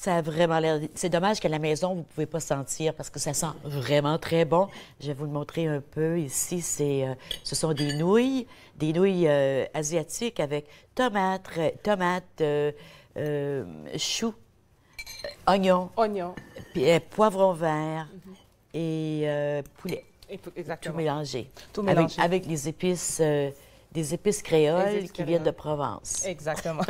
Ça a vraiment l'air... C'est dommage qu'à la maison, vous ne pouvez pas sentir parce que ça sent vraiment très bon. Je vais vous le montrer un peu ici. Ce sont des nouilles asiatiques avec tomates, choux, oignons, puis, poivrons verts et poulet. Exactement. Tout mélangé. Tout mélangé. Avec les épices, des épices créoles qui viennent de Provence. Exactement.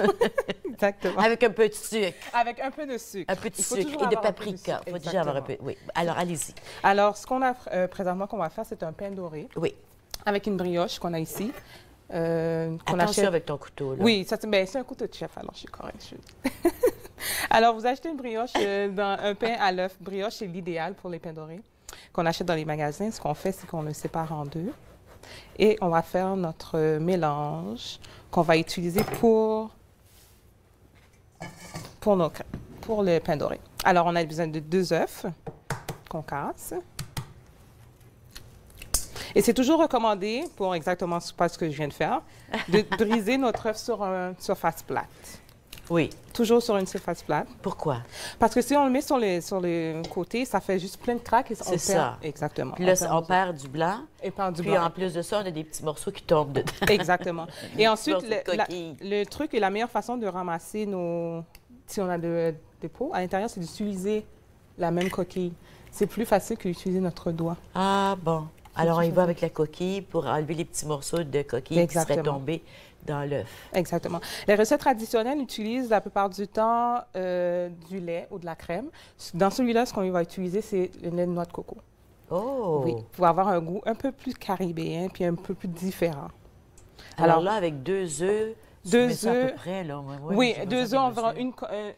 Exactement. Avec un peu de sucre. Avec un peu de sucre. Un peu de sucre et de paprika. Il faut déjà avoir un peu. Oui. Alors, allez-y. Alors, ce qu'on a présentement qu'on va faire, c'est un pain doré. Oui. Avec une brioche qu'on a ici. Attention avec ton couteau, là. Oui, c'est un couteau de chef, alors je suis correcte. Alors, vous achetez une brioche, dans un pain à l'œuf. Brioche, c'est l'idéal pour les pains dorés qu'on achète dans les magasins. Ce qu'on fait, c'est qu'on le sépare en deux. Et on va faire notre mélange qu'on va utiliser pour le pain doré. Alors, on a besoin de 2 œufs qu'on casse. Et c'est toujours recommandé, pour exactement ce que je viens de faire, de briser notre œuf sur une surface plate. Oui. Toujours sur une surface plate. Pourquoi? Parce que si on le met sur les côtés, ça fait juste plein de craques. C'est ça. Exactement. Puis là, on perd du blanc. Et perd du puis blanc. En plus de ça, on a des petits morceaux qui tombent dedans. Exactement. Et ensuite, le truc et la meilleure façon de ramasser si on a des pots à l'intérieur, c'est d'utiliser la même coquille. C'est plus facile que d'utiliser notre doigt. Ah, bon. Alors, on y va avec la coquille pour enlever les petits morceaux de coquille qui seraient tombés dans l'œuf. Exactement. Les recettes traditionnelles utilisent la plupart du temps du lait ou de la crème. Dans celui-là, ce qu'on va utiliser, c'est le lait de noix de coco. Oh! Oui, pour avoir un goût un peu plus caribéen puis un peu plus différent. Alors là, avec 2 œufs, 2 œufs, à peu près, là. Oui, 2 œufs, environ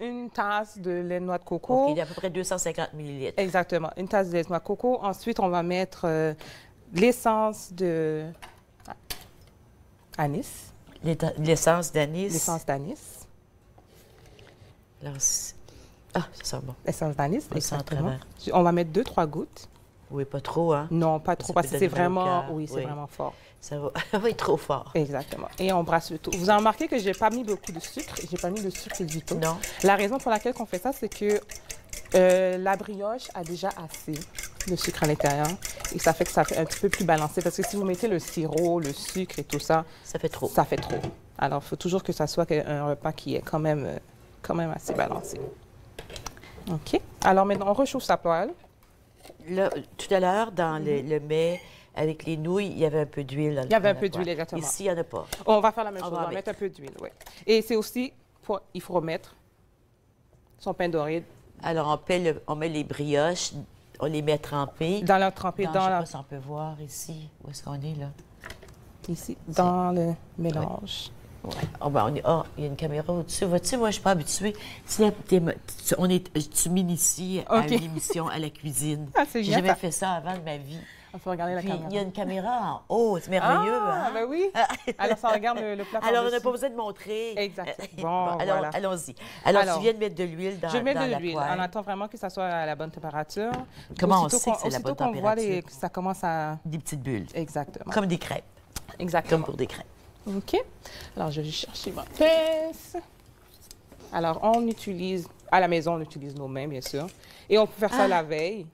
une tasse de lait de noix de coco. OK, il y a à peu près 250 ml. Exactement, une tasse de lait de noix de coco. Ensuite, on va mettre l'essence de anis. L'essence d'anis. L'essence d'anis. Ah, ça sent bon. L'essence d'anis, exactement. On va mettre 2-3 gouttes. Oui, pas trop, hein? Non, pas trop, parce que c'est vraiment, c'est vraiment fort. Ça va être trop fort. Exactement. Et on brasse le tout. Vous avez remarqué que je n'ai pas mis beaucoup de sucre. Je n'ai pas mis de sucre du tout. Non. La raison pour laquelle on fait ça, c'est que la brioche a déjà assez de sucre à l'intérieur. Et ça fait que ça fait un petit peu plus balancé. Parce que si vous mettez le sirop, le sucre et tout ça... Ça fait trop. Ça fait trop. Alors, il faut toujours que ça soit un repas qui est quand même assez balancé. OK. Alors, maintenant, on rechauffe sa poêle. Là, tout à l'heure, dans le mets avec les nouilles, il y avait un peu d'huile. Il y avait un peu d'huile, exactement. Ici, il n'y en a pas. On va faire la même chose. On va mettre un peu d'huile, oui. Et c'est aussi, il faut remettre son pain doré. Alors, on met les brioches, on les met trempées. Dans la trempée, je ne sais pas si on peut voir ici. Où est-ce qu'on est, là? Ici, dans le mélange. Ouais. Oh, ben il y a une caméra au-dessus. Vois-tu, moi, je ne suis pas habituée. Tu m'inities à une émission à la cuisine. Ah, c'est J'ai jamais fait ça avant de ma vie. On peut regarder la caméra. Il y a une caméra en haut. C'est merveilleux, hein? Ah, ben oui. Alors, ça regarde le plat par-dessus. Alors, on n'a pas besoin de montrer. Exactement. Bon, alors, voilà. allons-y. Alors, tu viens de mettre de l'huile dans la poêle. Je mets de l'huile. On attend vraiment que ça soit à la bonne température. Comment on sait que c'est la bonne température? Aussitôt qu'on voit ça commence à... Des petites bulles. Exactement. Comme des crêpes. Exactement. Comme pour des crêpes. OK. Alors, je vais chercher ma pince. Alors, à la maison, on utilise nos mains, bien sûr. Et on peut faire ça la veille.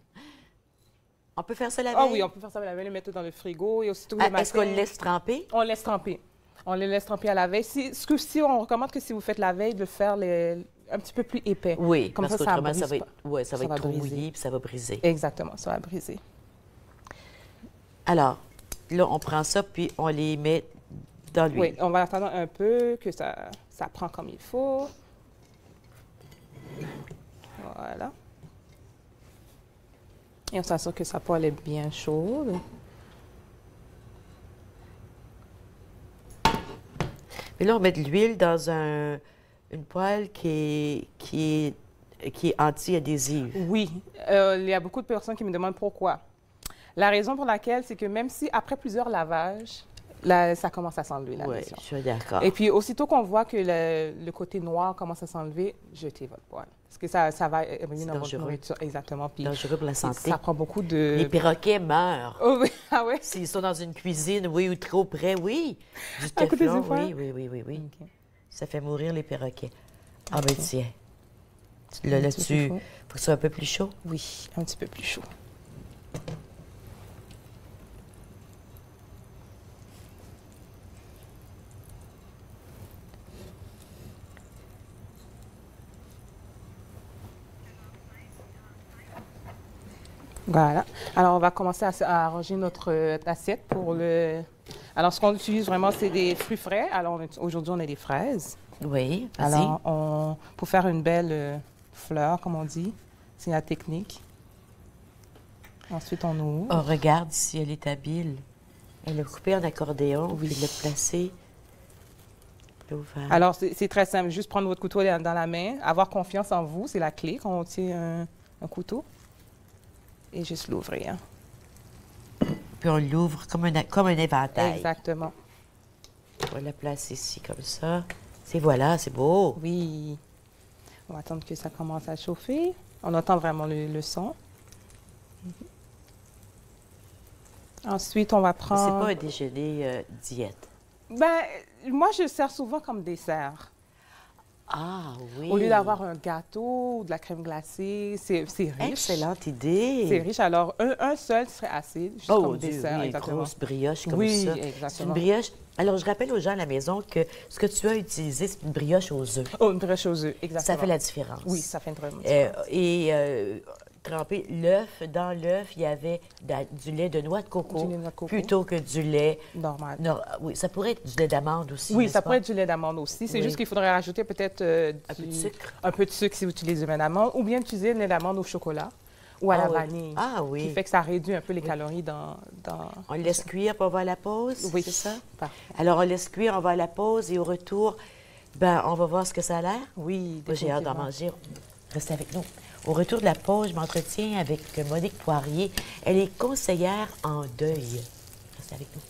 On peut faire ça la veille? Ah oui, on peut faire ça la veille, le mettre dans le frigo et aussitôt le matin. Est-ce qu'on le laisse tremper? On laisse tremper. On les laisse tremper à la veille. Si on recommande que si vous faites la veille, de le faire un petit peu plus épais. Oui, comme parce qu'autrement, ça va être trop briser. mouillé puis ça va briser. Exactement, ça va briser. Alors, là, on prend ça puis on les met dans l'huile. Oui, on va attendre un peu que ça prend comme il faut. Voilà. Et on s'assure que sa poêle est bien chaude. Mais là, on met de l'huile dans une poêle qui est anti-adhésive. Oui. Il y a beaucoup de personnes qui me demandent pourquoi. La raison pour laquelle, c'est que même si après plusieurs lavages, ça commence à s'enlever, la Oui, je suis d'accord. Et puis, aussitôt qu'on voit que le côté noir commence à s'enlever, jetez votre poêle. Parce que ça va éliminer dans votre nourriture. Exactement. Puis, dangereux pour la santé. Ça prend beaucoup de... Les perroquets meurent. Oh, oui. Ah oui? S'ils sont dans une cuisine, oui, ou trop près, oui. Du téflon, oui. Okay. Ça fait mourir les perroquets. Ah ben tiens. Là, Un petit peu là-dessus, plus chaud. faut que ce soit un peu plus chaud. Oui, un petit peu plus chaud. Voilà. Alors, on va commencer à arranger notre assiette pour le... Alors, ce qu'on utilise vraiment, c'est des fruits frais. Alors, aujourd'hui, on a des fraises. Oui, vas-y. Alors, pour faire une belle fleur, comme on dit, c'est la technique. Ensuite, on ouvre. Oh, regarde si elle est habile. Elle l'a coupé en accordéon, Oui. puis l'a placé. L'ouvert. Alors, c'est très simple. Juste prendre votre couteau dans la main, avoir confiance en vous, c'est la clé quand on tient un couteau. Et juste l'ouvrir. Puis on l'ouvre comme un éventail. Exactement. On va la placer ici, comme ça. C'est voilà, c'est beau. Oui. On va attendre que ça commence à chauffer. On entend vraiment le son. Ensuite, on va C'est prendre... pas un déjeuner diète. Ben, moi, je le sers souvent comme dessert. Ah oui. Au lieu d'avoir un gâteau ou de la crème glacée, c'est riche. Excellente idée. C'est riche. Alors, un seul serait assez, juste Oh, comme Dieu, dessert. oui, Exactement. grosse brioche comme Oui, ça. C'est exactement. une brioche. Alors, je rappelle aux gens à la maison que ce que tu as utilisé, c'est une brioche aux œufs. Oh, une brioche aux œufs, exactement. Ça fait la différence. Oui, ça fait une vraie Tremper l'œuf, dans l'œuf, il y avait du lait de noix de coco, Du lait de noix de coco. plutôt que du lait. normal. Oui, ça pourrait être du lait d'amande aussi. Oui, n'est-ce ça pas? pourrait être du lait d'amande aussi. C'est Oui. juste qu'il faudrait rajouter peut-être Un peu de sucre. un peu de sucre si vous utilisez du lait d'amande, ou bien utiliser le lait d'amande au chocolat ou à la oui. vanille. Ah oui. Qui fait que ça réduit un peu les calories dans... On laisse cuire, puis on va à la pause. Oui, C'est ça? Parfait. Alors, on laisse cuire, on va à la pause et au retour, ben, on va voir ce que ça a l'air. Oui, Moi, j'ai hâte d'en définitivement. manger. Restez avec nous. Au retour de la pause, je m'entretiens avec Monique Poirier. Elle est conseillère en deuil. Restez avec nous.